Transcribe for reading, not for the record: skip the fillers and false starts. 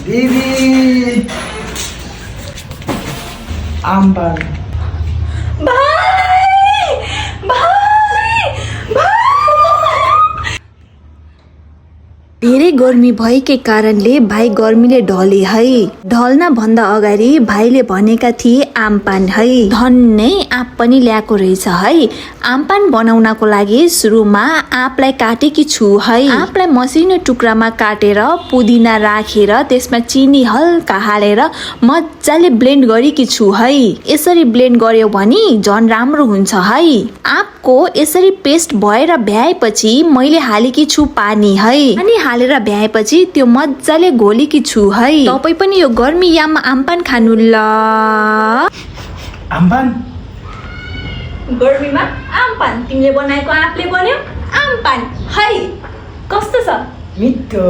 दिदी आम्बन धेरै गर्मी भएकै कारणले भाइ गर्मीले ढले है। ढल्न भन्दा अगाडि भाइले भनेका थिए आमपान है। धन्नै आँप पनि ल्याएको रहेछ है। आमपान बनाउनको लागि सुरुमा आँपलाई काटेकी छु है। आँपलाई मसिनो टुक्रामा काटेर पुदिना राखेर त्यसमा चिनी हल्का हालेर मजाले ब्लेन्ड गरेकी छु है। यसरी ब्लेन्ड गर्यो भने झन् राम्रो हुन्छ है। आँपको यसरी पेस्ट भएर भ्याएपछि मैले हालेकी छु पानी है। अनि हालेर भ्याएपछि त्यो मजाले घोलेकी छु है। तपाई पनि यो गर्मी याममा आमपान खानु ल। आम्बन गर्मीमा आमपान तिमीले बनाएको आँपले बन्यो आमपान है। कस्तो छ? मिठो।